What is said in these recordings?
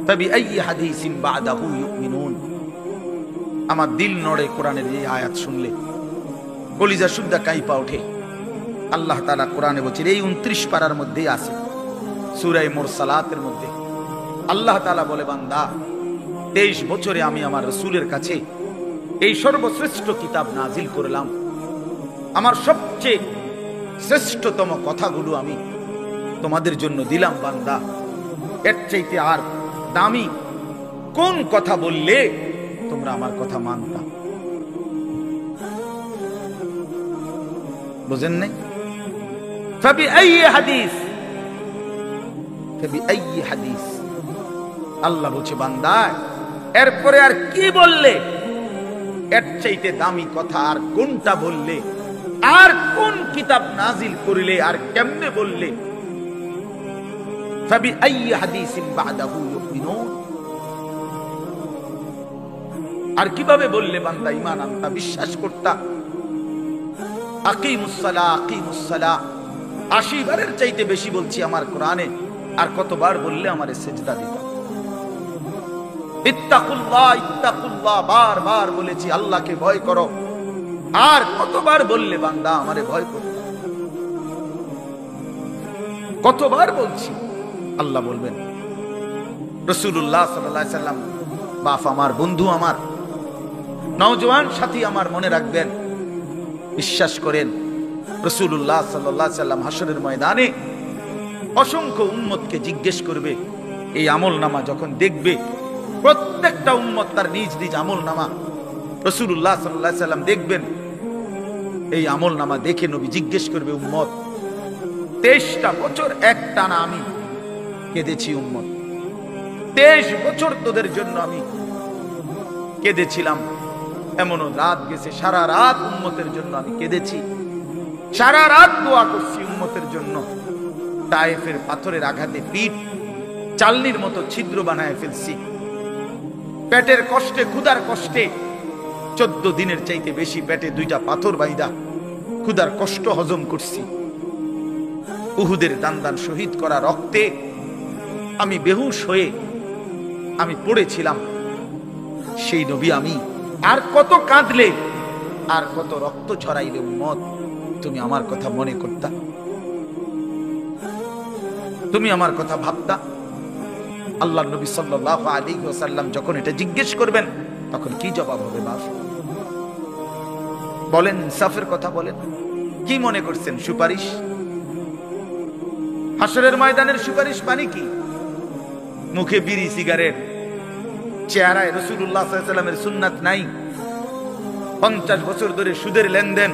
ফাবিআইয়ি হাদিসিন বা'দাহু ইউমিনুন। আমার দিল নড়ে কোরআনের এই আয়াত শুনলে, কলিজা শুদ্ধা কাঁপা ওঠে। আল্লাহ তাআলা কোরআনে বলছেন, এই 29 পারার মধ্যেই আছে, সূরা মুরসালাতের মধ্যে আল্লাহ তাআলা বলে, বান্দা 23 বছরে আমি আমার রাসূলের কাছে এই সর্বশ্রেষ্ঠ কিতাব নাজিল করলাম। আমার সবচেয়ে শ্রেষ্ঠতম কথাগুলো আমি তোমাদের জন্য দিলাম। বান্দা, এর চাইতে আর দামি কোন কথা বললে তোমরা আমার কথা মানতা? বুঝেন নাই? ফাবিআইয়ি হাদিস, ফাবিআইয়ি হাদিস। আল্লাহ বলছে, বান্দা এরপরে আর কি বললে, এর চাইতে দামি কথা আর কোনটা বললে, আর কোন কিতাব নাজিল করিলে, আর কেমনে বললে? ফাবিআইয়ি হাদিসিন বা'দাহু ইউমিনুন। আর কিভাবে বললে বান্দা ঈমান আনতা, বিশ্বাস করতা? আকিমুস সালাহ, আকিমুস সালাহ 80 বারের চাইতে বেশি বলছি আমার কোরআনে। আর কতবার বললে আমারে সিজদা দিতা? ইত্তাকুল্লাহ, ইত্তাকুল্লাহ বারবার বলেছি, আল্লাহকে ভয় করো। আর কতবার বললে বান্দা আমারে ভয় করতে? কতবার বলছি? আল্লাহ বলবেন, রাসূলুল্লাহ সাল্লাল্লাহু আলাইহি সাল্লাম বাপ আমার, বন্ধু আমার, নওজোয়ান সাথী আমার, মনে রাখবেন, বিশ্বাস করেন, রাসূলুল্লাহ সাল্লাল্লাহু আলাইহি সাল্লাম হাশরের ময়দানে অসংখ্য উম্মতকে জিজ্ঞেস করবে। এই আমলনামা যখন দেখবে, প্রত্যেকটা উম্মত তার নিজ নিজ আমলনামা, রাসূলুল্লাহ সাল্লাল্লাহু আলাইহি সাল্লাম দেখবেন। এই আমলনামা দেখে নবী জিজ্ঞেস করবে, উম্মত 23টা বছর একটানা আমি কেঁদেছি উম্মত, 23 বছর তোদের জন্য আমি কেঁদেছিলাম। এমনও রাত গেছে, সারা রাত উম্মতের জন্য আমি কেঁদেছি, সারা রাত দোয়া করছি উম্মতের জন্য। তায়েফের পাথরের আঘাতে পিঠ চালনির মতো ছিদ্র বানায় ফেলছি, পেটের কষ্টে, ক্ষুধার কষ্টে 14 দিনের চাইতে বেশি পেটে 2টা পাথর বাইদা ক্ষুধার কষ্ট হজম করছি। উহুদের দান শহীদ করা রক্তে আমি বেহুশ হয়ে আমি পড়েছিলাম। সেই নবী আমি আর কত কাঁদলে, আর কত রক্ত ঝরাইলে উম্মত তুমি আমার কথা মনে করতা? তুমি আমার কথা ভাবতা? আল্লাহর নবী সাল্লাল্লাহু আলাইহি ওয়াসাল্লাম যখন এটা জিজ্ঞেস করবেন, তখন কি জবাব হবে? বাপ বলেন, ইনসাফের কথা বলেন। কি মনে করছেন? সুপারিশ? হাশরের ময়দানের সুপারিশ মানে কি? মুখে বিড়ি, সিগারেট, চেহারায় রাসূলুল্লাহ সাল্লাল্লাহু আলাইহি ওয়াসাল্লামের সুন্নাত নাই, 50 বছর ধরে সুদের লেনদেন,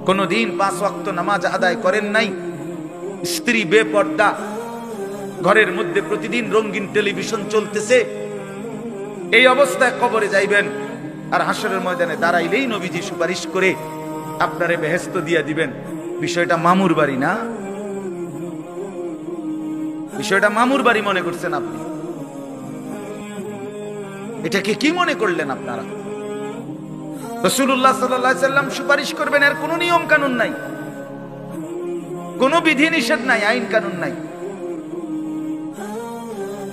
কোনদিন 5 ওয়াক্ত নামাজ আদায় করেন নাই, স্ত্রী বেপর্দা, ঘরের মধ্যে প্রতিদিন রঙিন টেলিভিশন চলতেছে। এই অবস্থায় কবরে যাইবেন, আর হাশরের ময়দানে দাঁড়াইলেই নবীজি সুপারিশ করে আপনারে বেহেশত দিয়া দিবেন। বিষয়টা মামুর বাড়ি না? বিষয়টা মামুর বাড়ি মনে করছেন আপনি? এটাকে কি মনে করলেন আপনারা? রাসূলুল্লাহ সাল্লাল্লাহু আলাইহি সাল্লাম সুপারিশ করবেন, এর কোনো নিয়ম কানুন নাই, কোনো বিধি নিষেধ নাই, আইন কানুন নাই।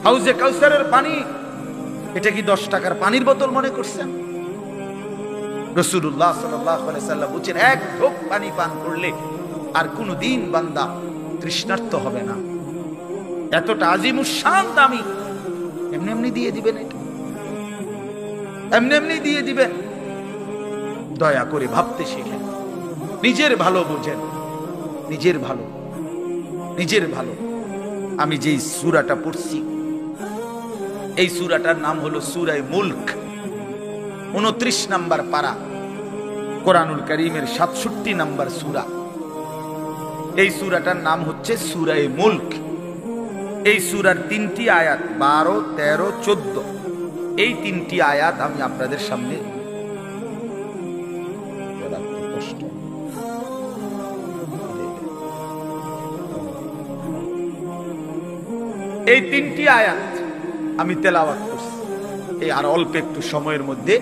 হাউজে কাউসারের পানি, এটা কি 10 টাকার পানির বোতল মনে করছেন? রাসূলুল্লাহ সাল্লাল্লাহু আলাইহি সাল্লাম বলেছেন, এক ঢোক পানি পান করলে আর কোনদিন বান্দা তৃষ্ণার্ত হবে না। এতটা আজিমুস শান দামি, এমনি এমনি দিয়ে দিবেন? এটা এমনি এমনি দিয়ে দিবেন? দয়া করে ভাবতে শিখেন, নিজের ভালো বোঝেন, নিজের ভালো, নিজের ভালো। আমি যেই সূরাটা পড়ছি, এই সূরাটার নাম হলো সূরা মুলক, 29 নাম্বার পারা, কোরআনুল কারীমের 67 নাম্বার সূরা। এই সূরাটার নাম হচ্ছে সূরা মুলক। এই সূরার 3টি আয়াত, 12, 13, 14, এই 3টি আয়াত আমি আপনাদের সামনে এই 3টি আয়াত আমি তেলাওয়াত করছি। এই আর অল্প একটু সময়ের মধ্যে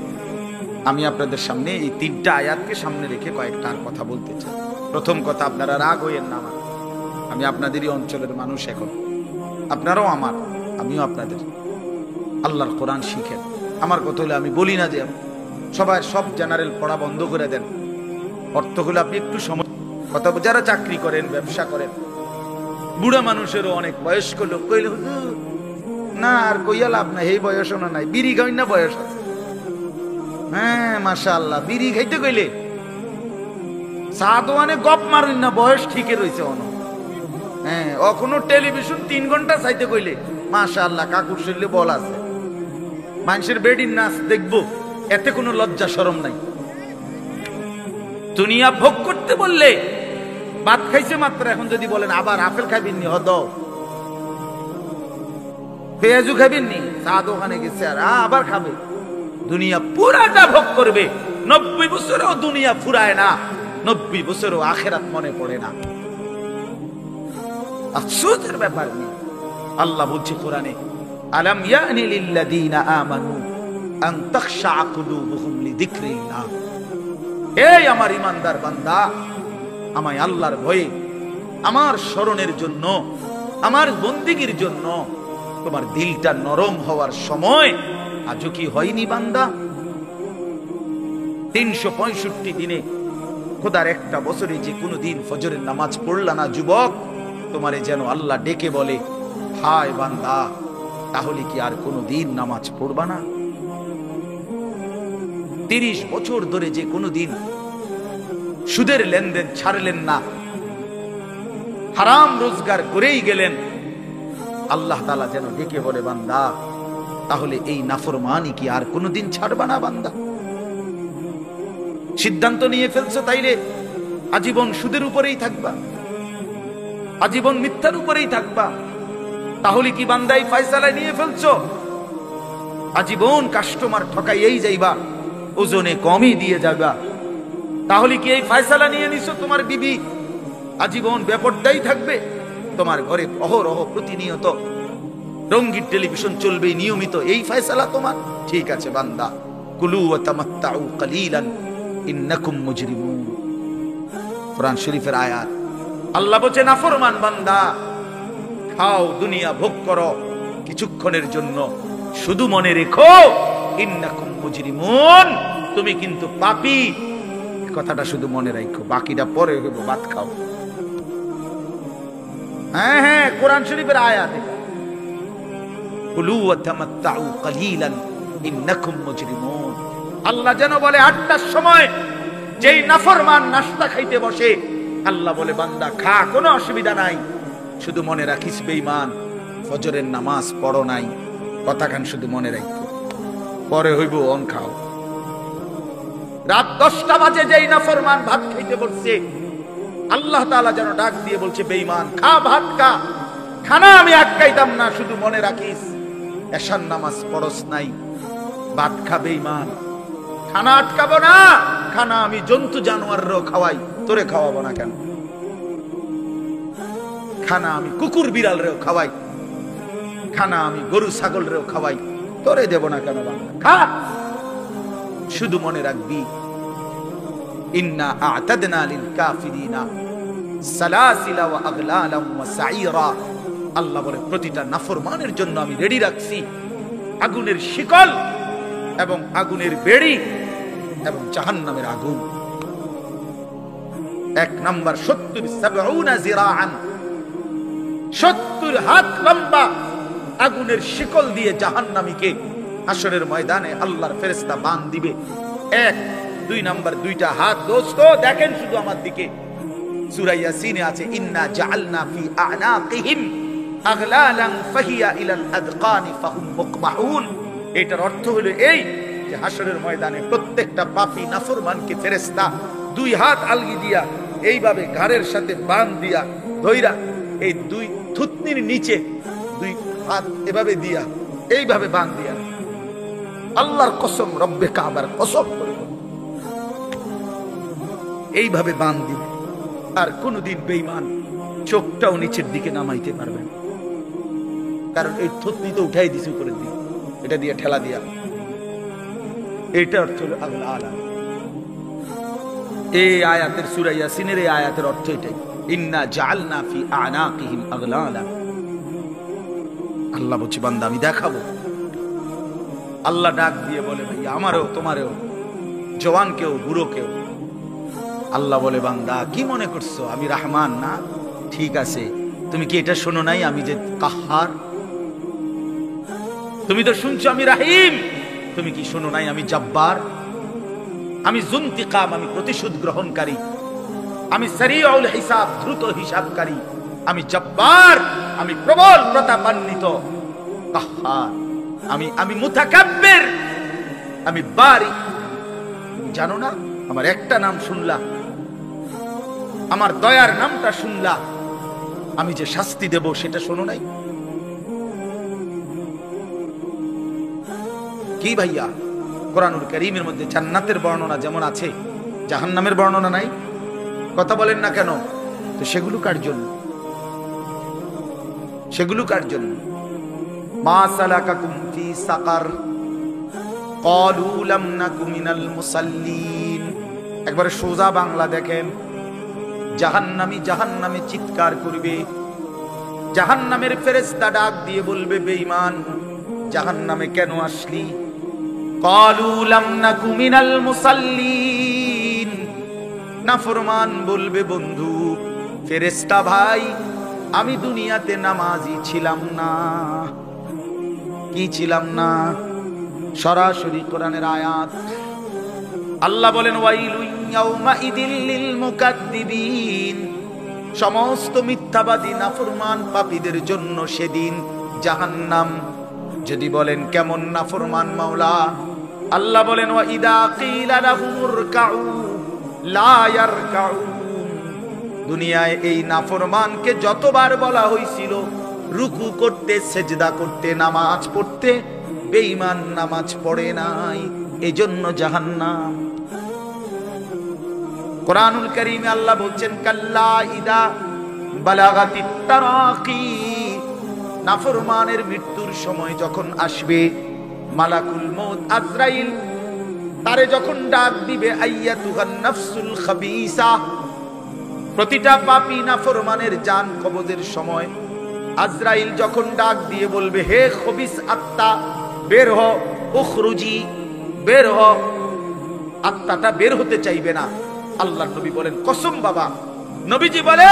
আমি আপনাদের সামনে এই 3টা আয়াতকে সামনে রেখে কয়েকটা কথা বলতে চাই। প্রথম কথা, আপনারা রাগ হইয়েন না, আমি আপনাদেরই অঞ্চলের মানুষ, এখন আপনারাও আমার, আমিও আপনাদের। আল্লাহর কোরআন শিখেন। আমার কথা হলো, আমি বলি না যে সবাই সব জেনারেল পড়া বন্ধ করে দেন, অর্থগুলো আপনি একটু সময় কথা, যারা চাকরি করেন, ব্যবসা করেন, বুড়া মানুষেরও অনেক বয়স্ক লোক কইলে না আর কইয়া লাভ নাই, এই বয়সও না নাই, বিড়ি খাই না বয়স আছে। হ্যাঁ মাশাআল্লাহ, বিড়ি খাইতে কইলে চা দোয়ানে গপ মারুন না, বয়স ঠিকই রয়েছে অন। হ্যাঁ অখনো টেলিভিশন 3 ঘন্টা চাইতে কইলে মাশাআল্লাহ কাকুর শরীরে বল আছে। মানুষের বেডির নাচ দেখবো, এতে কোনো লজ্জা শরম নাই। দুনিয়া ভোগ করতে বললে ভাত খাইছে মাত্র, এখন যদি বলেন আবার আপেল খাইবেন নি, হদ পেঁয়াজু খাইবেন নি, চা দোকানে গেছে আর আবার খাবে। দুনিয়া পুরাটা ভোগ করবে। 90 বছরেও দুনিয়া ফুরায় না, 90 বছরেও আখেরাত মনে পড়ে না। আফসোসের ব্যাপার নেই। আল্লাহ বলছে কোরআনে, আলাম ইয়ানি লিল্লাযীনা আমানু আন তাখশা কুলুবুহুম লিযিকরিল্লাহ। এই আমার ঈমানদার বান্দা, আমায় আল্লাহর ভয়ে, আমার স্মরণের জন্য, আমার বন্দেগীর জন্য তোমার দিলটা নরম হওয়ার সময় আজও কি হয়নি বান্দা? 365 দিনে খোদার একটা বছরে যে কোনো দিন ফজরের নামাজ পড়লা না যুবক, তোমারে যেন আল্লাহ ডেকে বলে, হায় বান্দা, তাহলে কি আর কোনো দিন নামাজ পড়বা না? 30 বছর ধরে যে কোনো দিন সুদের লেনদেন ছাড়লেন না, হারাম রোজগার করেই গেলেন, আল্লাহ তাআলা যেন ডেকে বলে, বান্দা, তাহলে এই নাফরমানি কি আর কোনোদিন ছাড়বা না বান্দা? সিদ্ধান্ত নিয়ে ফেলছো তাইলে আজীবন সুদের উপরেই থাকবা, আজীবন মিথ্যার উপরেই থাকবা। তাহলে কি বান্দাই ফয়সালা নিয়ে ফেলছো? আজীবন কাস্টমার ঠকাইয়েই যাইবা, ওজনে কমই দিয়ে যাবা। তাহলে কি এই ফয়সালা নিয়ে নিছো তোমার বিবি আজীবন বেপরদাই থাকবে? তোমার ঘরে অহরহ প্রতিনিয়ত রঙিন টেলিভিশন চলবে নিয়মিত, এই ফয়সালা তোমার? ঠিক আছে বান্দা, কুলু ওয়া তামাত্তাউ কালিলান ইন্নাকুম মুজরিমুন। কোরআন শরীফের আয়াত। আল্লাহ বলেন, নাফরমান বান্দা, খাও, দুনিয়া ভোগ করো কিছুক্ষণের জন্য, শুধু মনে রেখো ইন্নাকুম মুজরিমুন, তুমি কিন্তু পাপী। কথাটা শুধু মনে রাখো, বাকিটা পরে হইব, ভাত খাও। হ্যাঁ হ্যাঁ, কোরআন শরীফের আয়াত। কুলু ওয়া তামাত্তাউ কালিলান ইন্নাকুম মুজরিমুন। আল্লাহ যেন বলে 8টার সময় যেই নাফরমান নাস্তা খাইতে বসে, আল্লাহ বলে, বান্দা খা, কোনো অসুবিধা নাই, শুধু মনে রাখিস বেঈমান, ফজরের নামাজ পড়ো নাই। কথাখান শুধু মনে রাখো, পরে হইব, অন খাও। রাত 10টা বাজে যেই নাফরমান ভাত খাইতে বসছে, আল্লাহ তাআলা যেন ডাক দিয়ে বলছে, বেঈমান খা, ভাত খা, খানা আমি আটকাইতাম না, শুধু মনে রাখিস এশার নামাজ পড়স নাই, ভাত খা বেঈমান। খানা আটকাবো না, খানা আমি জন্তু জানোয়ারও খাওয়াই, তোরে খাওয়াবো না কেন? খানা আমি কুকুর বিড়াল রেও খাওয়াই, খানা আমি গরু ছাগল রেও খাওয়াই, তোরে দেব না কেন? বাংলা খা, শুধু মনে রাখবি, ইন্না আ'তাদনা লিল কাফিরিনা সালাসিলা ওয়া আগলালাম ওয়া সাইরা। আল্লাহ বলে, প্রতিটা নাফরমানের জন্য আমি রেডি রাখছি আগুনের শিকল এবং আগুনের বেড়ি এবং জাহান্নামের আগুন। 1 নাম্বার 70 জিরাআন, 70 হাত লম্বা আগুনের শিকল দিয়ে জাহান্নামীকে হাসরের ময়দানে আল্লাহর ফেরেশতা বাঁধ দিবে। 1 2 নাম্বার 2টা হাত। দোস্ত দেখেন শুধু আমার দিকে, সূরা ইয়াসিনে আছে, ইন্না জাআলনা ফি আ'নাকিহিম আগলালান ফাহিয়া ইলাল আযকানি ফাহুম মুকমাহুন। এটার অর্থ হলো এই যে হাসরের ময়দানে প্রত্যেকটা পাপী নাফরমানকে ফেরেশতা 2 হাত আলগি দিয়া এইভাবে ঘাড়ের সাথে বাঁধ দিয়া ধইরা, এই 2 থুতনির নিচে 2 হাত এভাবে দিয়া এইভাবে বাঁধ দিয়া, আল্লাহর কসম, রব্বে কাবার কসম করে এইভাবে বাঁধ দিবে। আর কোনদিন বেঈমান চোখটাও নিচের দিকে নামাইতে পারবে না, কারণ এই থুতনি তো উঠাই দিছে উপরের দিকে, এটা দিয়ে ঠেলা দিয়া। এটা অর্থ হলো আগলালা। এই আয়াতের সূরা ইয়াসিনের এই আয়াতের অর্থ এটাই, ইন্না জাআলনা ফি আ'নাকিহিম আগলালা। আল্লাহ বলছে বান্দা আমি দেখাবো। আল্লাহ ডাক দিয়ে বলে ভাই আমারও তোমারও, জওয়ান কেউ বুড়ো কেউ। আল্লাহ বলে বান্দা কি মনে করছো আমি রহমান না? ঠিক আছে, তুমি কি এটা শোনো নাই আমি যে কাহার? তুমি তো শুনছো আমি রাহিম, তুমি কি শোনো নাই আমি জব্বার? আমি জুনতিকাম, আমি প্রতিশোধ গ্রহণকারী, আমি সারিউল হিসাব, দ্রুত হিসাবকারী, আমি জব্বার, আমি প্রবল প্রতাপান্বিত কাহার, আমি মুতাকাব্বির, আমি বারি। তুমি জানো না আমার একটা নাম শুনলা, আমার দয়ার নামটা শুনলা, আমি যে শাস্তি দেব সেটা শোনো নাই? কি ভাইয়া, কোরআনুল কারীমের মধ্যে জান্নাতের বর্ণনা যেমন আছে, জাহান্নামের বর্ণনা নাই? কথা বলেন না কেন? তো সেগুলো কার জন্য? সেগুলো কার জন্য? মা সালাকাকুম ফি সাকার ক্বালু লাম নাকু মিনাল মুসাল্লিন। একবারে সোজা বাংলা দেখেন, জাহান্নামী জাহান্নামে চিৎকার করবে, জাহান্নামের ফেরেশতা ডাক দিয়ে বলবে বেঈমান জাহান্নামে কেন আসলি? ক্বালু লাম নাকু মিনাল মুসাল্লিন। নাফরমান বলবে বন্ধু ফেরেশতা ভাই আমি দুনিয়াতে নামাজি ছিলাম না। কি ছিলাম না? সরাসরি কোরআনের আয়াত। আল্লাহ বলেন ওয়াইলু ইয়াউমা ইদিল লিল মুকাদ্দিবিন, সমস্ত মিথ্যাবাদী নাফরমান পাপীদের জন্য সেদিন জাহান্নাম। যদি বলেন কেমন নাফরমান মাওলা? আল্লাহ বলেন ওয়া ইদা কিলা লাহুমুর কাউ লা ইয়ারকাউন। দুনিয়ায় এই নাফরমানকে যতবার বলা হয়েছিল রুকু করতে, সেজদা করতে, নামাজ পড়তে, বেঈমান নামাজ পড়ে নাই, এজন্য জাহান্নাম। কোরআনুল কারীমে আল্লাহ বলছেন কাল্লা ইদা বালাগাতিত তারাকি, নাফরমানের মৃত্যুর সময় যখন আসবে, মালাকুল মউত আজরাইল তারে যখন ডাক দিবে, আইয়াতুহান নাফসুল খাবিসা, প্রতিটা পাপী নাফরমানের জান কবজের সময় আজরাইল যখন ডাক দিয়ে বলবে হে খবিস আত্মা বের হ, উখরুজি, বের হ। আত্মাটা বের হতে চাইবে না। আল্লাহর নবী বলেন কসম বাবা, নবীজি বলে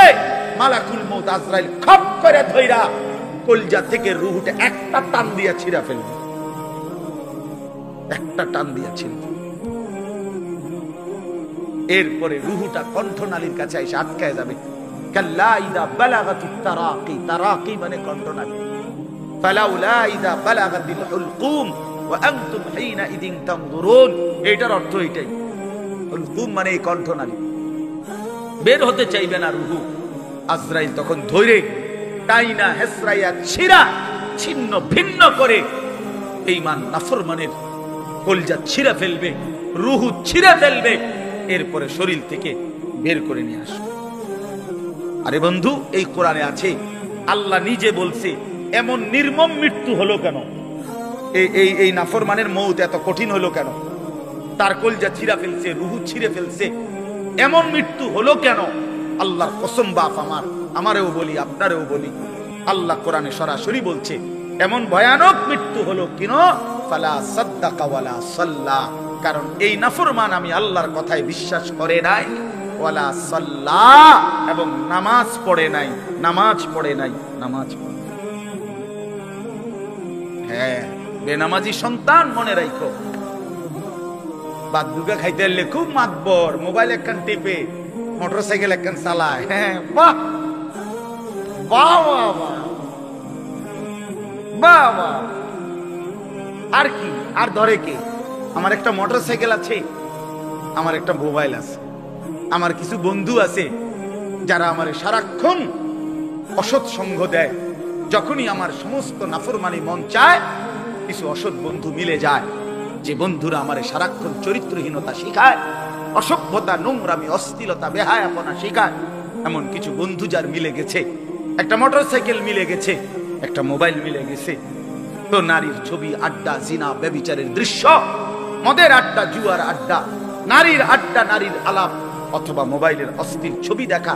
মালাকুল মউত আজরাইল খপ করে ধইরা কলজা থেকে রূহটা একটা টান দিয়া ছিঁড়া ফেলবে, একটা টান দিয়া ছিঁড়বে। এরপরে রূহটা কণ্ঠনালীর কাছে এসে আটকায় যাবে। কাল্লা ইদা বালাগাতিত তারাকি, তারাকি মানে কণ্ঠনালী। ফালাউলা ইদা বালাগাতিল হুলকুম ওয়া আনতুম হিনা ইদিন তানজুরুন, এটার অর্থ এটাই। হুলকুম মানে এই কণ্ঠনালী, বের হতে চাইবে না রূহ। আজরাইল তখন ধরে টাইনা হেসরাইয়া ছিঁড়া ছিন্ন ভিন্ন করে বেঈমান নাফরমানের কলজা ছিঁড়া ফেলবে, রূহ ছিঁড়া ফেলবে, এরপরে শরীর থেকে বের করে নিয়ে আসবে। আরে বন্ধু, এই কোরআনে আছে, আল্লাহ নিজে বলছে এমন নির্মম মৃত্যু হলো কেন? এই নাফরমানের মউত এত কঠিন হলো কেন? তার কলজা ছিঁড়া ফেলছে, রূহ ছিঁড়ে ফেলছে, এমন মৃত্যু হলো কেন? আল্লাহর কসম বাপ আমারেও বলি, আপনারেও বলি, আল্লাহ কোরআনে সরাসরি বলছে এমন ভয়ানক মৃত্যু হলো কেন? ফালা সাদ্দাকা ওয়ালা সাল্লা, কারণ এই নাফরমান আমি আল্লাহর কথায় বিশ্বাস করে নাই, ওয়ালা সাল্লা, এবং নামাজ পড়ে নাই, নামাজ পড়ে নাই, নামাজ পড়ে। হ্যাঁ, বেনামাজি সন্তান মনে রাখো, বাদ দুগা খাইতে এলে খুব মাতবর, মোবাইল একখান টিপে, মোটরসাইকেল একখান চালায়। হ্যাঁ, বাহ বাহ বাহ বাহ বাহ। আর কি, আর ধরে কে? আমার একটা মোটরসাইকেল আছে, আমার একটা মোবাইল আছে, আমার কিছু বন্ধু আছে যারা আমার সারাক্ষণ অসৎ সঙ্গ দেয়। যখনই আমার সমস্ত নাফরমানি মন চায়, কিছু অসৎ বন্ধু মিলে যায়, যে বন্ধুরা আমার সারাক্ষণ চরিত্রহীনতা শিখায়, অসভ্যতা, নোংরামি, অশ্লীলতা, বেহায়াপনা শিখায়। এমন কিছু বন্ধু যার মিলে গেছে, একটা মোটরসাইকেল মিলে গেছে, একটা মোবাইল মিলে গেছে, তো নারীর ছবি, আড্ডা, জিনা, ব্যভিচারের দৃশ্য, মদের আড্ডা, জুয়ার আড্ডা, নারীর আড্ডা, নারীর আলাপ, অথবা মোবাইলের অস্থির ছবি দেখা,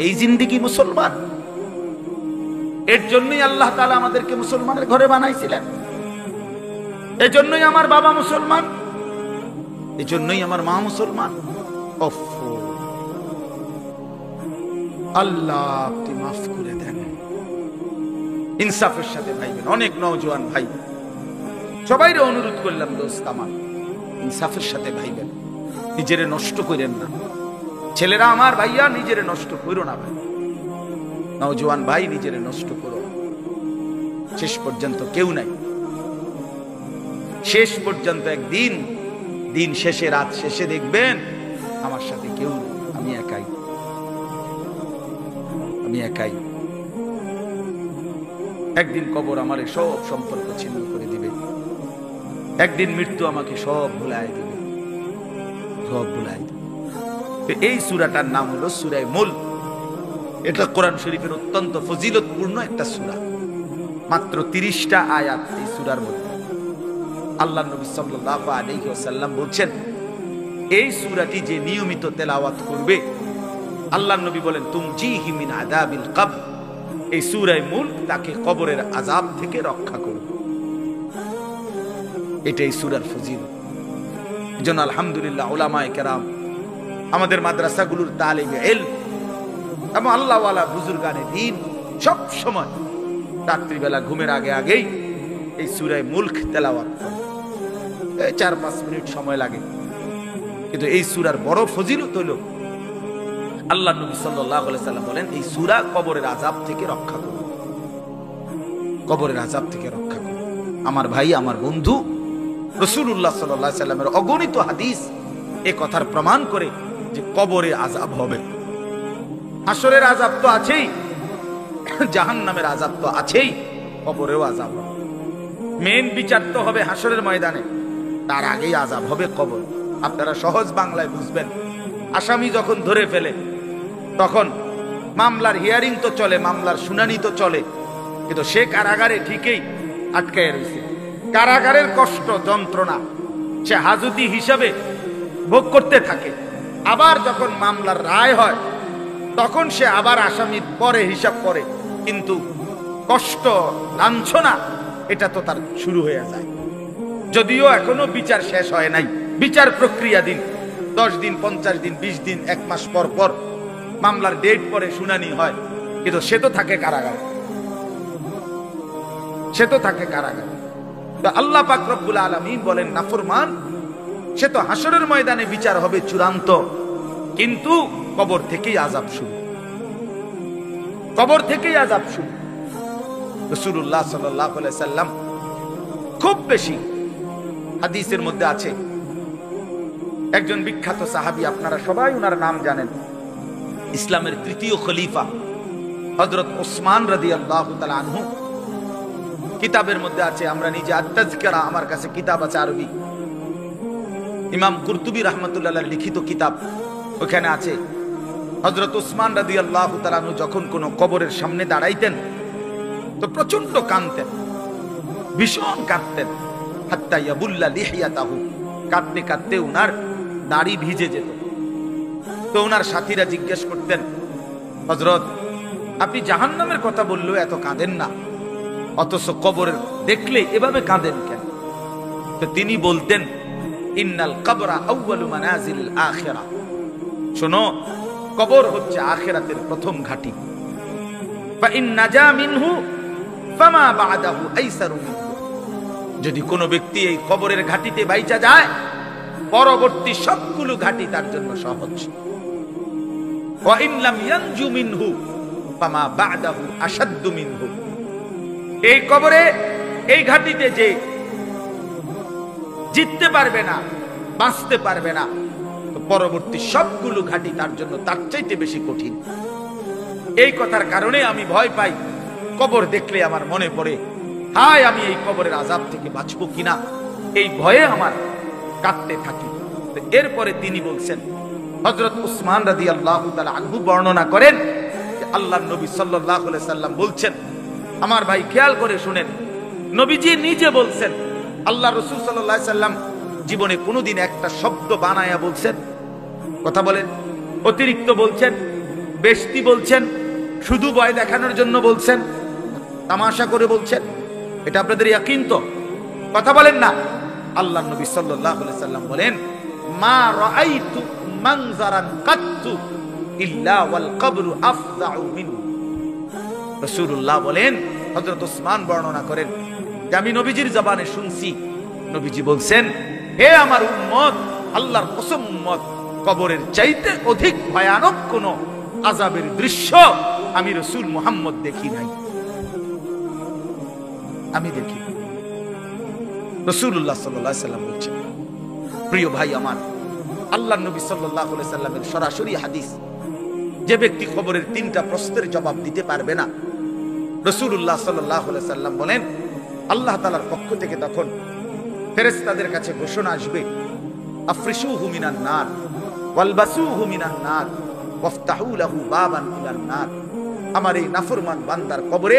এই জিন্দেগি মুসলমান? এর জন্যই আল্লাহ তাআলা আমাদেরকে মুসলমানের ঘরে বানাইছিলেন। এই জন্যই আমার বাবা মুসলমান, এই জন্যই আমার মা মুসলমান। আল্লাহ আপনি মাফ করে দেন। ইনসাফের সাথে ভাইবেন। অনেক নওজোয়ান ভাই, সবাইরে অনুরোধ করলাম, দোস্ত আমার ইনসাফের সাথে ভাইবেন, নিজেরে নষ্ট করেন না। ছেলেরা আমার, ভাইয়া নিজেরে নষ্ট করো না ভাই। নওজোয়ান ভাই নিজেরে নষ্ট করো। শেষ পর্যন্ত কেউ নাই, শেষ পর্যন্ত একদিন, দিন শেষে, রাত শেষে দেখবেন আমার সাথে কেউ নেই, আমি একাই, আমি একাই। একদিন কবর আমার সব সম্পর্ক ছিন্ন করে দিবে, একদিন মৃত্যু আমাকে সব ভুলায় দিবে, সব ভুলায় দিবে। এই সূরাটার নাম হলো সূরা মুলক। এটা কোরআন শরীফের অত্যন্ত ফজিলতপূর্ণ একটা সূরা। মাত্র 30টা আয়াত এই সূরার মধ্যে। আল্লাহ নবী সাল্লাল্লাহু আলাইহি ওয়াসাল্লাম বলছেন, এই সূরাটি যে নিয়মিত তেলাওয়াত করবে, আল্লাহ নবী বলেন, তুমজিহি মিন আযাবিল কবর, এই সূরা মুলক তাকে কবরের আযাব থেকে রক্ষা করবে। এটাই সূরার ফজিলত। এজন্য আলহামদুলিল্লাহ উলামায়ে কেরাম, আমাদের মাদ্রাসাগুলোর তালিবে ইলম এবং আল্লাহওয়ালা বুজুর্গানে দ্বীন সব সময় রাত্রিবেলা ঘুমের আগে আগেই এই সূরা মুলক তেলাওয়াত করে। 4-5 মিনিট সময় লাগে, কিন্তু এই সূরার বড় ফজিলত হলো, আল্লাহ নবী সাল্লাল্লাহু আলাইহি সাল্লাম বলেন, এই সূরা কবরের আযাব থেকে রক্ষা করবে, কবরের আযাব থেকে রক্ষা করবে। আমার ভাই, আমার বন্ধু, রাসূলুল্লাহ সাল্লাল্লাহু আলাইহি সাল্লামের অগণিত হাদিস এই কথার প্রমাণ করে যে কবরে আযাব হবে। হাসরের আযাব তো আছেই, জাহান্নামের আযাব তো আছেই, কবরেও আযাব হবে। মেন বিচার তো হবে হাসরের ময়দানে, তার আগেই আযাব হবে কবর। আপনারা সহজ বাংলায় বুঝবেন। আসামি যখন ধরে ফেলে, তখন মামলার হিয়ারিং তো চলে, মামলার শুনানি তো চলে, কিন্তু সে কারাগারে ঠিকই আটকায় রয়েছে। কারাগারের কষ্ট যন্ত্রণা সে হাজতি হিসাবে ভোগ করতে থাকে। আবার যখন মামলার রায় হয়, তখন সে আবার আসামির পরে হিসাব করে, কিন্তু কষ্ট লাঞ্ছনা এটা তো তার শুরু হয়ে যায়। যদিও এখনো বিচার শেষ হয় নাই, বিচার প্রক্রিয়া দিন, 10 দিন, 50 দিন, 20 দিন, 1 মাস পর পর মামলার ডেট পরে শুনানি হয়, কিন্তু সে তো থাকে কারাগারে, সে তো থাকে কারাগারে। তো আল্লাহ পাক রব্বুল আলামিন বলেন, নাফরমান সে তো হাসরের ময়দানে বিচার হবে চূড়ান্ত, কিন্তু কবর থেকেই আযাব শুরু, কবর থেকেই আযাব শুরু। রাসূলুল্লাহ সাল্লাল্লাহু আলাইহি সাল্লাম খুব বেশি হাদিসের মধ্যে আছে, একজন বিখ্যাত সাহাবী, আপনারা সবাই ওনার নাম জানেন, ইসলামের 3য় খলিফা হযরত ওসমান রাদিয়াল্লাহু তাআলা আনহু। কিতাবের মধ্যে আছে, আমরা নিজে আত-তাযকিরা, আমার কাছে কিতাব আছে আরবি, ইমাম কুরতুবী রাহমাতুল্লাহ আলাইহির লিখিত কিতাব, ওখানে আছে হযরত ওসমান রাদিয়াল্লাহু তাআলা আনহু যখন কোনো কবরের সামনে দাঁড়াইতেন তো প্রচন্ড কাঁদতেন, ভীষণ কাঁদতেন। হাত্তা ইয়াবুল্লা লিহিয়াতাহু, কাঁদতে কাঁদতে উনার দাড়ি ভিজে যেত। তো উনার সাথীরা জিজ্ঞেস করতেন, হযরত আপনি জাহান্নামের কথা বললেও এত কাঁদেন না, অথচ কবরের দেখলে এভাবে কাঁদেন কেন? তো তিনি বলতেন, ইন্নাল কবরা আউয়ালু মানাজিল আখিরা, শোনো, কবর হচ্ছে আখিরাতের প্রথম ঘাঁটি। ফা ইন নাজা মিনহু ফামা বা'দাহু আইসারু মিনহু, যদি কোনো ব্যক্তি এই কবরের ঘাঁটিতে বাইচা যায়, পরবর্তী সবগুলো ঘাঁটি তার জন্য সহজ। ওয়া ইন লাম ইয়ানজু মিনহু ফামা বা'দাহু আশাদ্দু মিনহু, এই কবরে, এই ঘাঁটিতে যে জিততে পারবে না, বাঁচতে পারবে না, তো পরবর্তী সবগুলো ঘাঁটি তার জন্য তার চাইতে বেশি কঠিন। এই কথার কারণে আমি ভয় পাই, কবর দেখলে আমার মনে পড়ে, হায় আমি এই কবরের আযাব থেকে বাঁচবো কিনা, এই ভয়ে আমার কাঁদতে থাকি। এরপরে তিনি বলছেন, হযরত উসমান রাদিয়াল্লাহু তাআলা আনহু বর্ণনা করেন যে আল্লাহর নবী সাল্লাল্লাহু আলাইহি সাল্লাম বলছেন, আমার ভাই খেয়াল করে শুনেন, নবীজি নিজে বলছেন, আল্লাহ রাসূল সাল্লাল্লাহু আলাইহি সাল্লাম জীবনে কোনোদিন একটা শব্দ বানায়া বলছেন? কথা বলেন। অতিরিক্ত বলছেন, বেশতি বলছেন, শুধু ভয় দেখানোর জন্য বলছেন? তামাশা করে বলছেন? এটা আপনাদের ইয়াকিন তো? কথা বলেন না। আল্লাহ নবী সাল্লাল্লাহু আলাইহি সাল্লাম বলেন, মা রাআইতু মানজারান কাত্তু ইল্লা ওয়াল কবরু আফযাউ মিনহু। রাসূলুল্লাহ বলেন, হযরত ওসমান বর্ণনা করেন যে আমি নবীজির জবানে শুনছি, নবীজি বলছেন, হে আমার উম্মত, আল্লাহর কসম উম্মত, কবরের চাইতে অধিক ভয়ানক কোন আযাবের দৃশ্য আমি রাসূল মুহাম্মদ দেখি নাই। আমি দেখি। রাসূলুল্লাহ সাল্লাল্লাহু আলাইহি সাল্লাম বলছেন, প্রিয় ভাই আমার, আল্লাহর নবী সাল্লাল্লাহু আলাইহি সাল্লামের সরাসরি হাদিস, যে ব্যক্তি কবরের তিনটা প্রশ্নের জবাব দিতে পারবে না, রাসূলুল্লাহ সাল্লাল্লাহু আলাইহি সাল্লাম বলেন, আল্লাহ তাআলার পক্ষ থেকে তখন ফেরেশতাদের কাছে ঘোষণা আসবে, আফরিশুহু মিনান নার ওয়ালবাসুহু মিনান নার ওয়াফতাহু লাহু বাবান ইলান নার। আমার এই নাফরমান বান্দার কবরে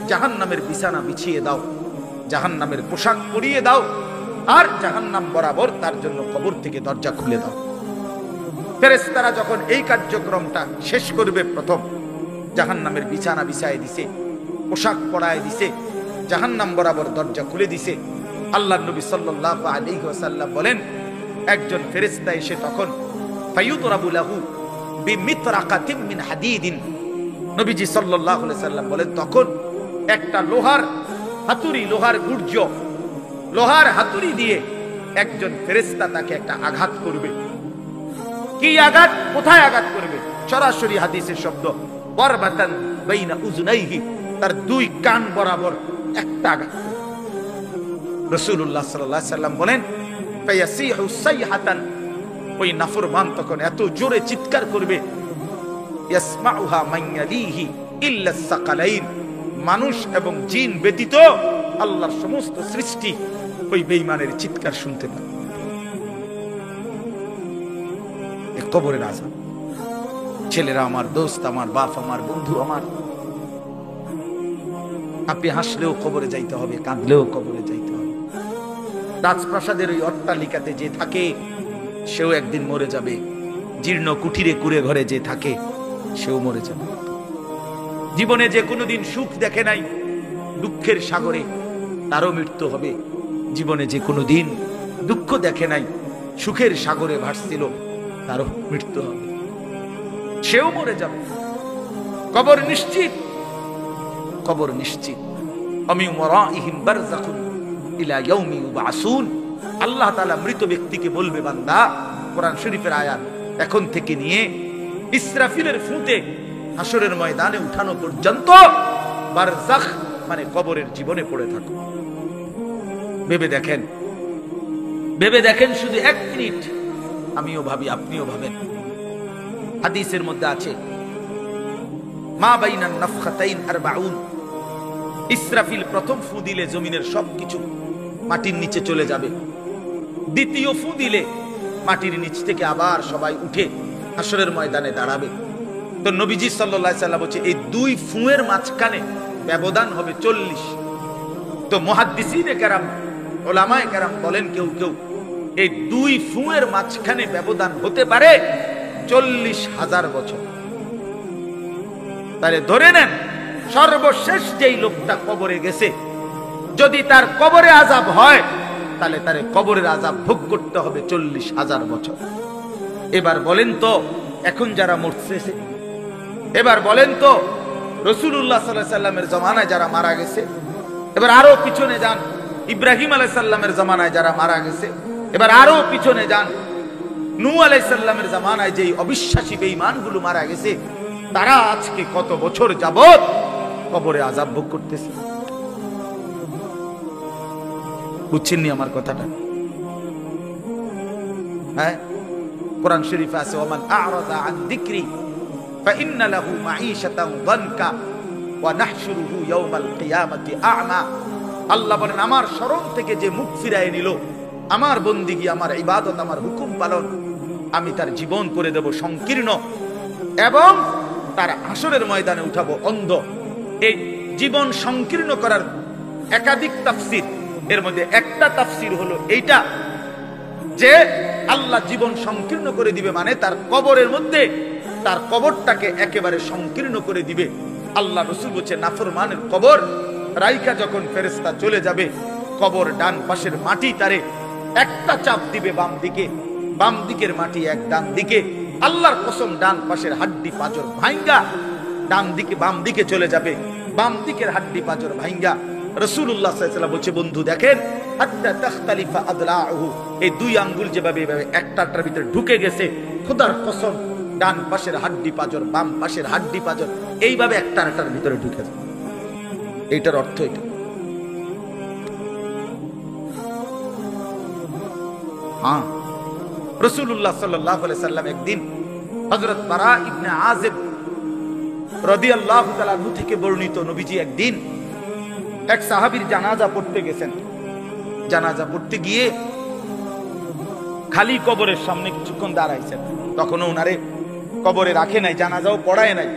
জাহান্নামের বিছানা বিছিয়ে দাও, জাহান্নামের পোশাক পরিয়ে দাও, আর জাহান্নাম বরাবর তার জন্য কবর থেকে দরজা খুলে দাও। ফেরেশতারা যখন এই কার্যক্রমটা শেষ করবে, প্রথম জাহান্নামের বিছানা বিছায় দিছে, পোশাক পরায় দিছে, জাহান্নাম বরাবর দরজা খুলে দিছে, আল্লাহর নবী সাল্লাল্লাহু আলাইহি ওয়াসাল্লাম বলেন, একজন ফেরেশতা এসে তখন ফায়ুদরাবু লাহু বিমিতরাকাতিন মিন হাদিদিন। নবীজি সাল্লাল্লাহু আলাইহি সাল্লাম বলেন, তখন একটা লোহার হাতুড়ি, লোহার গুর্জ, লোহার হাতুড়ি দিয়ে একজন ফেরেশতা তাকে একটা আঘাত করবে। কি আঘাত? কোথায় আঘাত করবে? সরাসরি হাদিসের শব্দ, বারবাতান বাইনা উযুনাইহি, তার দুই কান বরাবর একটা আঘাত। রাসূলুল্লাহ সাল্লাল্লাহু আলাইহি সাল্লাম বলেন, ফায়াসিহু সাইহাতান, ওই নাফরমান তখন এত জোরে চিৎকার করবে, ইয়াসমাউহা মান ইয়ালিহি ইল্লা সাকালাইন, মানুষ এবং জিন ব্যতীত আল্লাহর সমস্ত সৃষ্টি ওই বেঈমানের চিৎকার শুনতে পায়। কবরের আযাব। ছেলেরা আমার, দোস্ত আমার, বাপ আমার, বন্ধু আমার, আপনি হাসলেও কবরে যাইতে হবে, কাঁদলেও কবরে যাইতে হবে। রাজপ্রাসাদের ওই অট্টালিকাতে যে থাকে সেও একদিন মরে যাবে, জীর্ণ কুঠিরে কুড়ে ঘরে যে থাকে সেও মরে যাবে। জীবনে যে কোনোদিন সুখ দেখে নাই, দুঃখের সাগরে তারও মৃত্যু হবে। জীবনে যে কোনোদিন দুঃখ দেখে নাই, সুখের সাগরে ভাসছিল, তারও মৃত্যু হবে, সেও মরে যাবে। কবর নিশ্চিত, কবর নিশ্চিত। আমিন ওয়ারাইহিম বারযাখুন ইলা ইয়াউমি ইউবআসুন। আল্লাহ তাআলা মৃত ব্যক্তিকে বলবে, বান্দা, কোরআন শরীফের আয়াত, এখন থেকে নিয়ে ইসরাফিলের ফুঁতে হাসরের ময়দানে উঠানো পর্যন্ত বারযাখ মানে কবরের জীবনে পড়ে থাকো। ভেবে দেখেন, ভেবে দেখেন, শুধু এক মিনিট। আমিও ভাবি, আপনিও ভাবেন। হাদিসের মধ্যে আছে, মা বাইনান নাফখাতাইন 40। ইসরাফিল প্রথম ফু দিলে জমিনের সবকিছু মাটির নিচে চলে যাবে। দ্বিতীয় ফু দিলে মাটির নিচ থেকে আবার সবাই উঠে হাসরের ময়দানে দাঁড়াবে। তো নবীজি সাল্লাল্লাহু আলাইহি সাল্লাম বলছে, এই দুই ফুঁয়ের মাঝখানে ব্যবধান হবে 40। তো মুহাদ্দিসিনে কেরাম, উলামায়ে কেরাম বলেন, কেউ কেউ এই দুই ফুঁয়ের মাঝখানে ব্যবধান হতে পারে 40,000 বছর। তাহলে ধরে নেন, সর্বশেষ যেই লোকটা কবরে গেছে, যদি তার কবরে আযাব হয়, তাহলে তার কবরের আযাব ভোগ করতে হবে 40,000 বছর। এবার বলেন তো, এখন যারা মরতেছে, এবার বলেন তো রাসূলুল্লাহ সাল্লাল্লাহু আলাইহি সাল্লামের জামানায় যারা মারা গেছে, এবার আরো পিছনে যান, ইব্রাহিম আলাইহিস সালামের জামানায় যারা মারা গেছে, এবার আরো পিছনে যান, নূহ আলাইহিস সালামের জামানায় যেই অবিশ্বাসী বেঈমানগুলো মারা গেছে, তারা আজকে কত বছর যাবত কবরে আযাব ভোগ করতেছে। বুঝছেননি আমার কথাটা? হ্যাঁ, কোরআন শরীফে আছে, ওমান আ'রাদা আন যিকরি ফাইন্না লাহু মাঈশাতান দানকা ওয়া নাহশুরুহু ইয়াওমাল কিয়ামাতি আ'মা। আল্লাহ বলেন, আমার শরণ থেকে যে মুখ ফিরায় নিল, আমার বন্দিগি, আমার ইবাদত, আমার হুকুম পালন, আমি তার জীবন করে দেব সংকীর্ণ, এবং তার হাসরের ময়দানে উঠাবো অন্ধ। এই জীবন সংকীর্ণ করার একাধিক তাফসীর, এর মধ্যে একটা তাফসীর হলো এইটা, যে আল্লাহ জীবন সংকীর্ণ করে দিবে মানে তার কবরের মধ্যে, তার কবরটাকে একেবারে সংকীর্ণ করে দিবে, আল্লাহ রাসূল বলছে নাফরমানের কবর রাইকা যখন ফেরেশতা চলে যাবে, কবর ডান পাশের মাটি তারে একটা চাপ দিবে বাম দিকে, বাম দিকের মাটি এক ডান দিকে। আল্লাহর কসম ডান পাশের হাড্ডি পাঁজর ভাঙ্গা ডান দিকে বাম দিকে চলে যাবে, বাম দিকের হাড্ডি পাঁজর ভাঙ্গা। রাসূলুল্লাহ সাল্লাল্লাহু আলাইহি ওয়াসাল্লাম বলছে বন্ধু দেখেন, হাত্তা তাখতালিফা আদলাহু, এই দুই আঙ্গুল যেভাবে এভাবে একটার ভিতরে ঢুকে গেছে, খোদার কসম ডান পাশের হাড্ডি পাঁজর বাম পাশের হাড্ডি পাঁজর এইভাবে একটার ভিতরে ঢুকে যায়। এইটার অর্থ এটা। হ্যাঁ, রাসূলুল্লাহ সাল্লাল্লাহু আলাইহি ওয়াসাল্লাম একদিন হযরত বারা ইবনে আযিব রাদিয়াল্লাহু তাআলা আনহু থেকে বর্ণিত, নবীজি একদিন এক সাহাবীর জানাজা পড়তে গেছেন। জানাজা পড়তে গিয়ে খালি কবরের সামনে কিছুক্ষণ দাঁড়াইছেন। তখনও ওনারে কবরে রাখে নাই, জানাজাও পড়ায় নাই।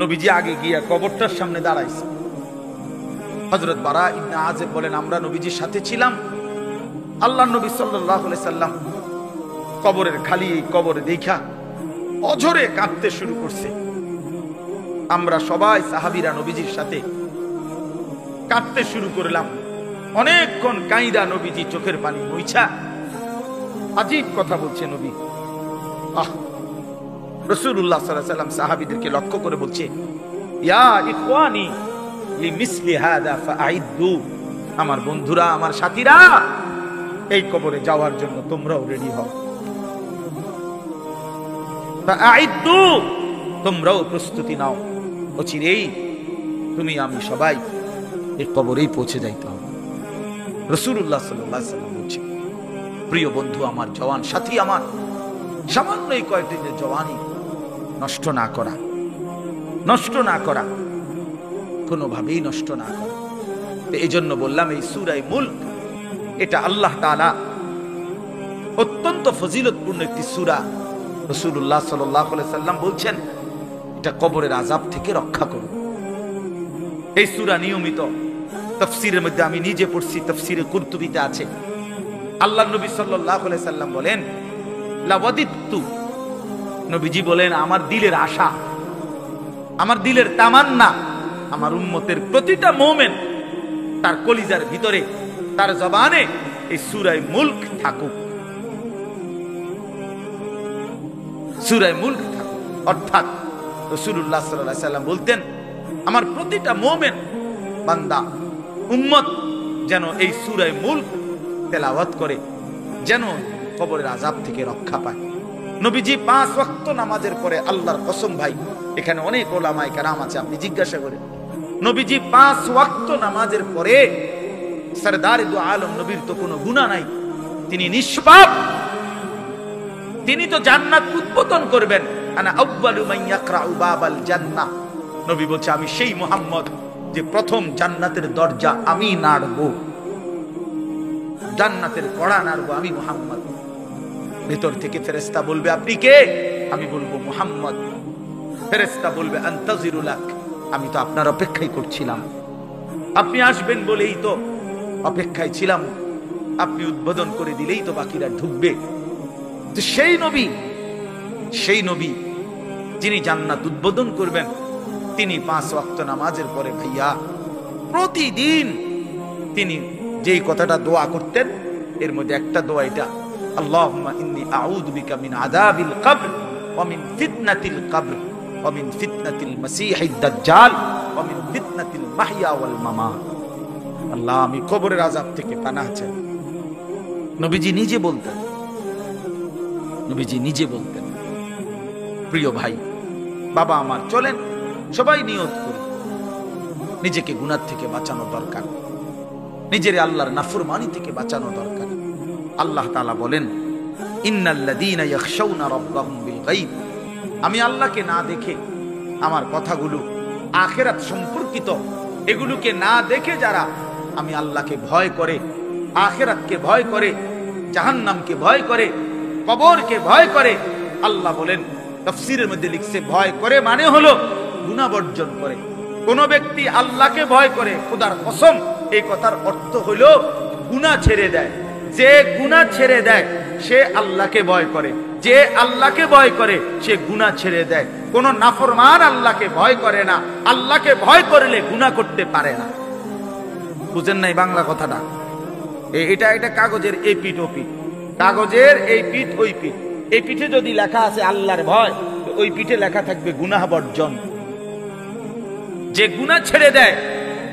নবীজি আগে গিয়া কবরটার সামনে দাঁড়াইছে। হযরত বারা ইবনে আযিব বলেন, আমরা নবীজির সাথে ছিলাম। আল্লাহর নবী সাল্লাল্লাহু আলাইহি সাল্লাম কবরের খালি কবরে দেখা অঝরে কাঁদতে শুরু করছে। আমরা সবাই সাহাবীরা নবীজির সাথে কাঁদতে শুরু করলাম। অনেকক্ষণ কাইদা নবীজি চোখের পানি মুইছা আজীব কথা বলছে নবী। রাসূলুল্লাহ সাল্লাল্লাহু আলাইহি সাল্লাম সাহাবীদেরকে লক্ষ্য করে বলছে, ইয়া ইখওয়ানি লিমিসলি হাদা ফাআইদু, আমার বন্ধুরা আমার সাথীরা এই কবরে যাওয়ার জন্য তোমরাও রেডি হও। ফাআইদু, তোমরাও প্রস্তুতি নাও। অচিরেই তুমি আমি সবাই এই কবরেই পৌঁছে যাইতে হবে। রাসূলুল্লাহ সাল্লাল্লাহু আলাইহি সাল্লাম বলছে, প্রিয় বন্ধু আমার, জওয়ান সাথী আমার, সামান্য এই কয়েকদিনের জওয়ানি নষ্ট না করা, নষ্ট না করা, কোনোভাবেই নষ্ট না করা। তো এই জন্য বললাম এই সূরা মুলক এটা আল্লাহ তাআলা অত্যন্ত ফজিলতপূর্ণ একটি সূরা। রাসূলুল্লাহ সাল্লাল্লাহু আলাইহি সাল্লাম বলছেন এটা কবরের আযাব থেকে রক্ষা করবে। এই সূরা নিয়মিত তাফসীরের মধ্যে আমি নিজে পড়ছি, তাফসীরে কুরতুবীতে আছে। আল্লাহর নবী সাল্লাল্লাহু আলাইহি সাল্লাম বলেন, লাওয়াদিতু, নবীজি বলেন আমার দিলের আশা, আমার দিলের তামান্না, আমার উম্মতের প্রতিটা মুমিন তার কলিজার ভিতরে তার জবানে এই সূরা মুলক থাকুক, সূরা মুলক থাকুক। অর্থাৎ রাসূলুল্লাহ সাল্লাল্লাহু আলাইহি সাল্লাম বলতেন আমার প্রতিটা মুমিন বান্দা উম্মত যেন এই সূরা মুলক তেলাওয়াত করে, যেন কবরের আযাব থেকে রক্ষা পায়। নবীজি 5 ওয়াক্ত নামাজের পরে, আল্লাহর কসম ভাই এখানে অনেক ওলামায়ে কেরাম আছে, আপনি জিজ্ঞাসা করেন, নবীজি 5 ওয়াক্ত নামাজের পরে, সরদার দু আলম নবীর তো কোনো গুনাহ নাই, তিনি নিষ্পাপ, তিনি তো জান্নাত উদ্বোধন করবেন। আনা আউয়ালু মান ইয়াকরাউ বাবাল জান্নাহ, নবী বলছে আমি সেই মুহাম্মদ যে প্রথম জান্নাতের দরজা আমি নাড়বো, জান্নাতের কড়া নাড়বো আমি মুহাম্মদ। ভেতর থেকে ফেরেশতা বলবে আপনি কে? আমি বলবো মুহাম্মদ। ফেরেশতা বলবে আনতাজিরু লাক, আমি তো আপনার অপেক্ষাই করছিলাম, আপনি আসবেন বলেই তো অপেক্ষায় ছিলাম, আপনি উদ্বোধন করে দিলেই তো বাকিরা ঢুকবে। তো সেই নবী যিনি জান্নাত উদ্বোধন করবেন, তিনি 5 ওয়াক্ত নামাজের পরে ভাইয়া প্রতিদিন তিনি যেই কথাটা দোয়া করতেন, এর মধ্যে একটা দোয়া এটা, আল্লাহুম্মা ইন্নী আউযু বিকা মিন আযাবিল কবর ওয়া মিন ফিতনাতিল কবর ওয়া মিন ফিতনাতিল মাসীহিদ দাজ্জাল ওয়া মিন ফিতনাতিল মাহইয়া ওয়াল মামাত। আল্লাহ আমি কবরের আযাব থেকে পানাহ চাই। নবীজি নিজে বলতেন, নবীজি নিজে বলতেন। প্রিয় ভাই বাবা আমার, চলেন সবাই নিয়ত করি, নিজেকে গুনাহ থেকে বাঁচানো দরকার, নিজের আল্লাহর নাফরমানি থেকে বাঁচানো দরকার। আল্লাহ তাআলা বলেন, ইন্নাল্লাযীনা ইয়াখশাউনা রাব্বাহুম বিল গায়ব, আমি আল্লাহকে না দেখে আমার কথাগুলো আখিরাত সম্পর্কিত এগুলোকে না দেখে যারা আমি আল্লাহকে ভয় করে, আখিরাতকে ভয় করে, জাহান্নামকে ভয় করে, কবরকে ভয় করে, আল্লাহ বলেন তাফসীরের মধ্যে লিখছে ভয় করে মানে হলো গুনাহ বর্জন করে। কোন ব্যক্তি আল্লাহকে ভয় করে, খোদার কসম এই কথার অর্থ হলো গুনাহ ছেড়ে দেয়। যে গুনাহ ছেড়ে দেয় সে আল্লাহকে ভয় করে, যে আল্লাহকে ভয় করে সে গুনাহ ছেড়ে দেয়। কোন নাফরমান আল্লাহকে ভয় করে না, আল্লাহকে ভয় করলে গুনাহ করতে পারে না। বুঝেন নাই বাংলা কথাটা? এটা কাগজের এই পিঠ ও পিঠ, কাগজের এই পিঠ ওই পিঠ। এই পিঠে যদি লেখা আছে আল্লাহর ভয়, ওই পিঠে লেখা থাকবে গুনাহ বর্জন। যে গুনাহ ছেড়ে দেয়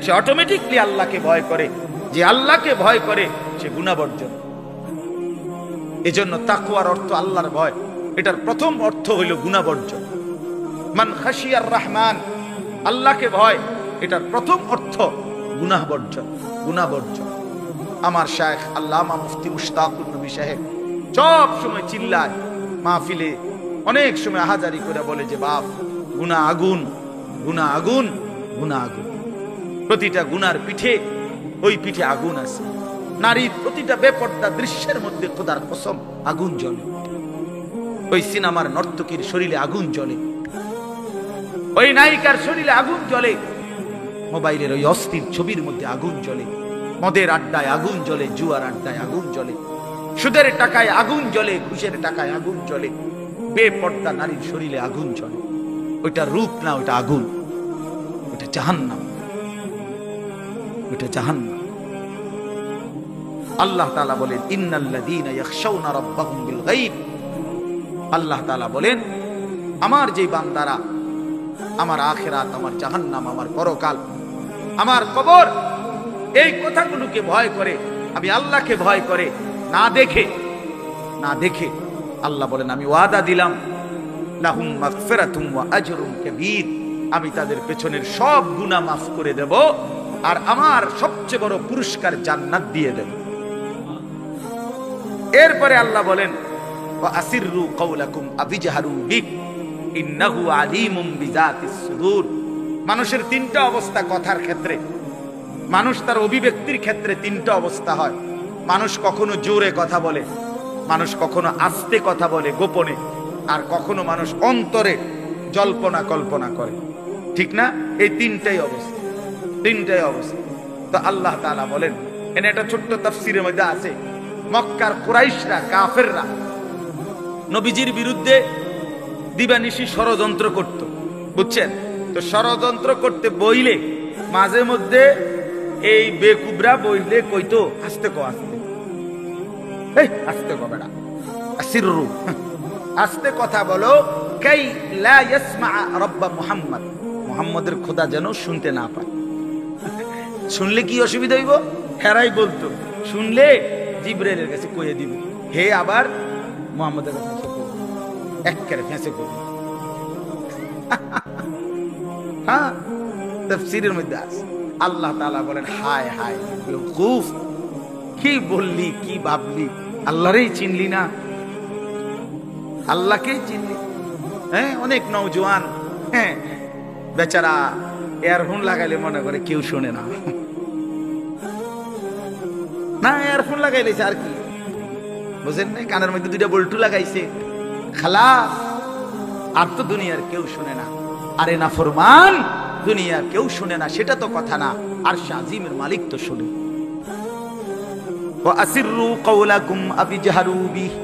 সে অটোমেটিকলি আল্লাহকে ভয় করে, যে আল্লাহকে ভয় করে সে গুনাহ বর্জন। এজন্য তাকওয়ার অর্থ আল্লাহর ভয়, এটার প্রথম অর্থ হইল গুনাহ বর্জন। মান খাশিয়ার রহমান, আল্লাহকে ভয়, এটার প্রথম অর্থ গুনাহ বর্জন, গুনাহ বর্জন। আমার শায়েখ আল্লামা মুফতি মুশতাকুর নবী সাহেব সব সময় চিল্লায় মাহফিলে, অনেক সময় আহাজারি করে বলে যে বাপ, গুনাহ আগুন, গুনাহ আগুন, গুনাহ আগুন। প্রতিটা গুনার পিঠে, ওই পিঠে আগুন আছে। নারীর প্রতিটা বেপর্দা দৃশ্যের মধ্যে খোদার কসম আগুন জ্বলে। ওই সিনেমার নর্তকীর শরীরে আগুন জ্বলে, ওই নায়িকার শরীরে আগুন জ্বলে, মোবাইলের ওই অস্থির ছবির মধ্যে আগুন জ্বলে, মদের আড্ডায় আগুন জ্বলে, জুয়ার আড্ডায় আগুন জ্বলে, সুদের টাকায় আগুন জ্বলে, ঘুষের টাকায় আগুন জ্বলে, বেপর্দা নারীর শরীরে আগুন জ্বলে। ওইটা রূপ না, ওইটা আগুন, ওইটা জাহান্নাম, ওইটা জাহান্নাম। আল্লাহ তাআলা বলেন ইন্নাল্লাযীনা ইয়াখশাউনা রাব্বাহুম বিল গায়ব। আল্লাহ তাআলা বলেন আমার যে বান্দারা আমার আখিরাত, আমার জাহান্নাম, আমার পরকাল, আমার কবর, এই কথাগুলোকে ভয় করে, আমি আল্লাহকে ভয় করে, না দেখে, না দেখে, আল্লাহ বলেন আমি ওয়াদা দিলাম লাহুম মাগফিরাতুম ওয়া আজরুন কাবীর, আমি তাদের পেছনের সব গুনাহ মাফ করে দেব আর আমার সবচেয়ে বড় পুরস্কার জান্নাত দিয়ে দেব। এরপরে আল্লাহ বলেন ওয়া আসিররু কাওলাকুম আবিজহারু বিক ইন্নাহু আলিমুম বিযাতিস সুদূর। মানুষের তিনটা অবস্থা কথার ক্ষেত্রে, মানুষ তার অভিব্যক্তির ক্ষেত্রে তিনটা অবস্থা হয়। মানুষ কখনো জোরে কথা বলে, মানুষ কখনো আস্তে কথা বলে গোপনে, আর কখনো মানুষ অন্তরে জল্পনা কল্পনা করে, ঠিক না? এই তিনটাই অবস্থা, তিনটাই অবস্থা। তো আল্লাহ তাআলা বলেন, এনে একটা ছোট্ট তাফসীরের মধ্যে আছে, মক্কার কুরাইশরা, কাফেররা নবীজির বিরুদ্ধে দিবানিশি ষড়যন্ত্র করত, বুঝছেন? তো ষড়যন্ত্র করতে বইলে মাঝে মধ্যে এই বেকুবরা বইলে কইতো আস্তে কো, আস্তে, এই আস্তে কো বেটা, আসিররু, আস্তে কথা বলো, কাই লা ইয়াসমা রাব্বা মুহাম্মদ, মুহাম্মদের খোদা যেন শুনতে না পায়। শুনলে কি অসুবিধা হইব? হেরাই বলতো শুনলে জিবরাইলের কাছে কইয়ে দিব, হে আবার মুহাম্মদের কাছে একবারে ফেঁসে করবে। হ্যাঁ, তাফসীরের মধ্যে আছে। আল্লাহ তাআলা বলেন হায় হায় বেওকুফ, কি বললি, কি ভাবলি, আল্লাহরই চিনলি না, আল্লাহকেই চিনলি। হ্যাঁ, অনেক নওজোয়ান হ্যাঁ বেচারা ইয়ারফোন লাগাইলে মনে করে কেউ শোনে না, না ইয়ারফোন লাগাইলেছে আর কি, বুঝেন না? কানের মধ্যে দুইটা বল্টু লাগাইছে, খালাস, আর তো দুনিয়ার কেউ শুনে না। আরে নাফরমান, দুনিয়ার কেউ শুনে না সেটা তো কথা না, আরশ আজিমের মালিক তো শুনে। ওয়া আসিররু কাওলাকুম আবিজহারু বিহি,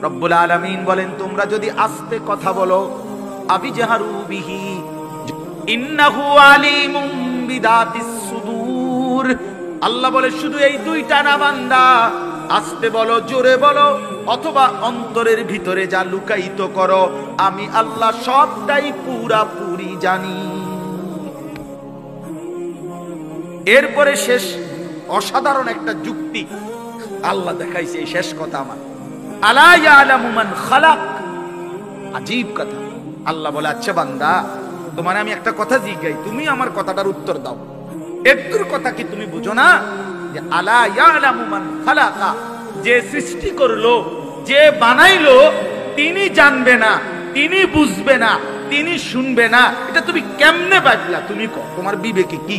রব্বুল আলামিন বলেন তোমরা যদি আস্তে কথা বলো, আবিজহারু বিহি ইন্নাহু আলিমুম বিযাতিস সুদূর। আল্লাহ বলে শুধু এই দুইটা না বান্দা, আস্তে বলো, জোরে বলো, অথবা অন্তরের ভিতরে যা লুকায়িত করো, আমি আল্লাহ সবটাই পুরাপুরি জানি। এরপরে শেষ অসাধারণ একটা যুক্তি আল্লাহ দেখাইছে, এই শেষ কথা আমার, আলা ইয়ালামু মান খালাক, আজীব কথা। আল্লাহ বলে আচ্ছা বান্দা, তোমার আমি একটা কথা জিজ্ঞাই, তুমি আমার কথাটার উত্তর দাও। একটুর কথা কি তুমি বুঝো না যে আলা ইয়ালামু মান খালাকা, যে সৃষ্টি করলো, যে বানাইলো, তিনি জানবে না, তিনি বুঝবে না, তিনি শুনবে না, এটা তুমি কেমনে বাজলা? তুমি কও, তোমার বিবেকে কি?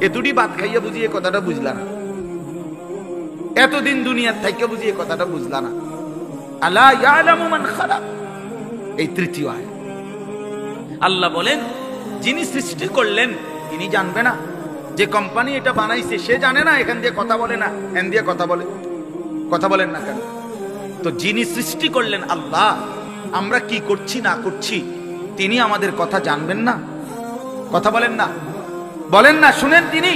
এতটি ভাত খাইয়া বুঝিয়ে কথাটা বুঝলা না, এতদিন দুনিয়ার থেকে বুঝিয়ে কথাটা বুঝলা না। আলা ইয়ালামু মান খালাক, এই তৃতীয় আয়াত। আল্লাহ বলেন যিনি সৃষ্টি করলেন তিনি জানবে না? যে কোম্পানি এটা বানাইছে সে জানে না এখান দিয়ে কথা বলে না, এখান দিয়ে কথা বলে? কথা বলেন না কেন? তো যিনি সৃষ্টি করলেন আল্লাহ, আমরা কি করছি না করছি তিনি আমাদের কথা জানবেন না? কথা বলেন না, বলেন না, শুনেন তিনি?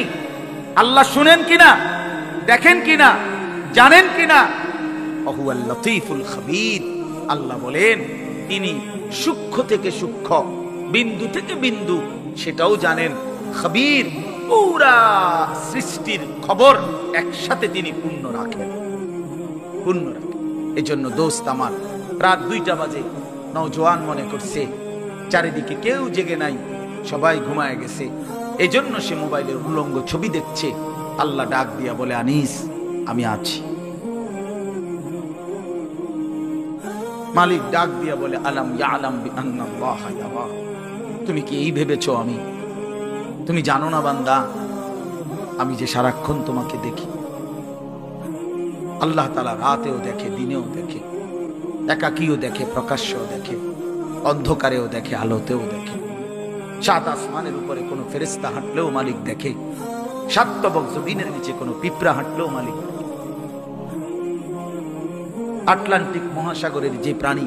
আল্লাহ শুনেন কিনা, দেখেন কিনা, জানেন কিনা? ওহুয়াল লতীফুল খবীর। আল্লাহ বলেন তিনি সূক্ষ্ম থেকে সূক্ষ্ম, বিন্দু থেকে বিন্দু সেটাও জানেন। খবীর, পুরা সৃষ্টির খবর একসাথে তিনি পূর্ণ রাখেন, পূর্ণ রাখেন। এজন্য দোস্ত আমার, রাত 2টা বাজে, নওজোয়ান মনে করছে চারিদিকে কেউ জেগে নাই, সবাই ঘুমায় গেছে। এজন্য সে মোবাইলের উলঙ্গ ছবি দেখছে। আল্লাহ ডাক দিয়া বলে, আনিস আমি আছি। মালিক ডাক দিয়া বলে, আলাম ইয়ালাম বিআন্নাল্লাহা ইয়ারা। তুমি কি এই ভেবেছো তুমি জানো না বান্দা, আমি যে সারাক্ষণ তোমাকে দেখি। আল্লাহ তাআলা রাতেও দেখে, দিনেও দেখে, একাকীও দেখে, প্রকাশ্যও দেখে, অন্ধকারেও দেখে, আলোতেও দেখে। 7 আসমানের উপরে কোনো ফেরেশতা হাঁটলেও মালিক দেখে, 7 তবক জমিনের নিচে কোনো পিঁপড়া হাঁটলেও মালিক দেখে। আটলান্টিক মহাসাগরের যে প্রাণী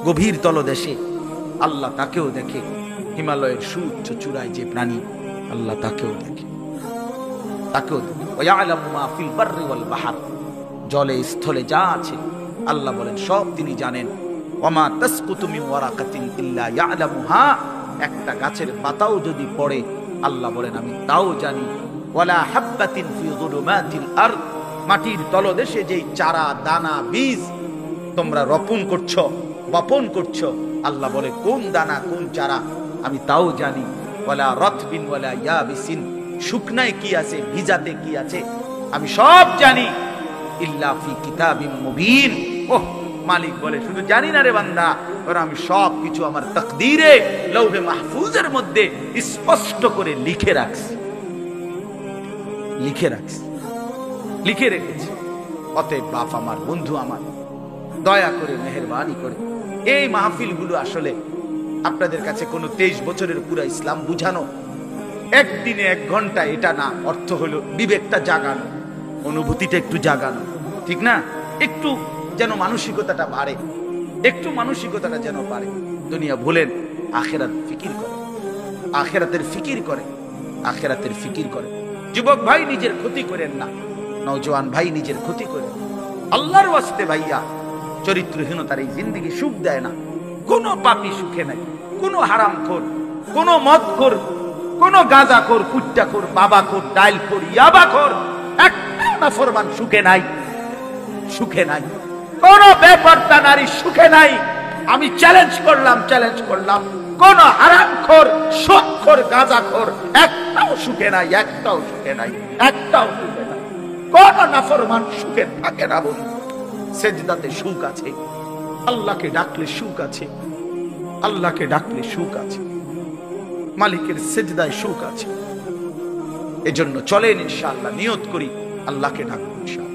গভীর তলদেশে, আল্লাহ তাকেও দেখে। হিমালয়ের সুউচ্চ চূড়ায় যে প্রাণী, আল্লাহ তাকেও দেখে, তাকেও দেখে। ওয়া'লামু মা ফিল বাররি ওয়াল বাহর, জলে স্থলে যা আছে আল্লাহ বলেন সব তিনি জানেন। ওয়ামা তাসকুতু মিন ওয়ারাকাতিন ইল্লা ইয়া'লামুহা, একটা গাছের পাতাও যদি পড়ে আল্লাহ বলেন আমি তাও জানি। ওয়ালা হাববাতিন ফি যুলুমাতিল আরদ, মাটির তলদেশে যেই চারা দানা বীজ তোমরা রোপণ করছো, বপন করছো, আল্লাহ বলে কোন দানা কোন চারা আমি তাও জানি। ওয়ালা রাতবিন ওয়ালা ইয়াবিসিন, শুকনায় কি আছে ভিজাতে কি আছে আমি সব জানি। ইল্লা ফি কিতাবিম মুবিন, ওহ মালিক বলে শুধু জানি না রে বান্দা, আর আমি সব কিছু আমার তাকদীরে লৌহে মাহফুজের মধ্যে স্পষ্ট করে লিখে রাখছি, লিখে রাখছি, লিখে রেখেছি। অতএব বাপ আমার, বন্ধু আমার, দয়া করে মেহেরবানি করে এই মাহফিলগুলো আসলে আপনাদের কাছে কোনো 23 বছরের পুরা ইসলাম বুঝানো, একদিনে 1 ঘন্টা এটা না। অর্থ হলো বিবেকটা জাগানো, অনুভূতিটা একটু জাগানো, ঠিক না? একটু যেন মানসিকতাটা বাড়ে, একটু মানসিকতাটা যেন বাড়ে। দুনিয়া ভুলেন, আখিরাত ফিকির করে, আখিরাতের ফিকির করে, আখিরাতের ফিকির করে। যুবক ভাই নিজের ক্ষতি করেন না, নওজোয়ান ভাই নিজের ক্ষতি করেন। আল্লাহর ওয়াস্তে ভাইয়া, চরিত্রহীনতার এই জিন্দেগি সুখ দেয় না। কোন পাপী সুখে নাই, কোন হারামখোর, কোন মদখোর, কোন গাঁজাখোর, কুট্টাখোর, বাবাখোর, ডাইলখোর, ইয়াবাখোর, একটা নাফরমান সুখে নাই, সুখে নাই। কোন বেপরদা নারী সুখে নাই। আমি চ্যালেঞ্জ করলাম, কোন হারামখোর, সুদখোর, গাঁজাখোর একটাও সুখে নাই, একটাও সুখে নাই, একটাও সুখে নাই। কোন নাফরমান সুখে থাকে না বন্ধু। সেজদাতে সুখ আছে, আল্লাহকে ডাকলে সুখ আছে, আল্লাহকে ডাকলে সুখ আছে, মালিকের সেজদায় সুখ আছে। এজন্য চলেন ইনশাআল্লাহ, নিয়ত করি আল্লাহকে ডাকবো ইনশাআল্লাহ।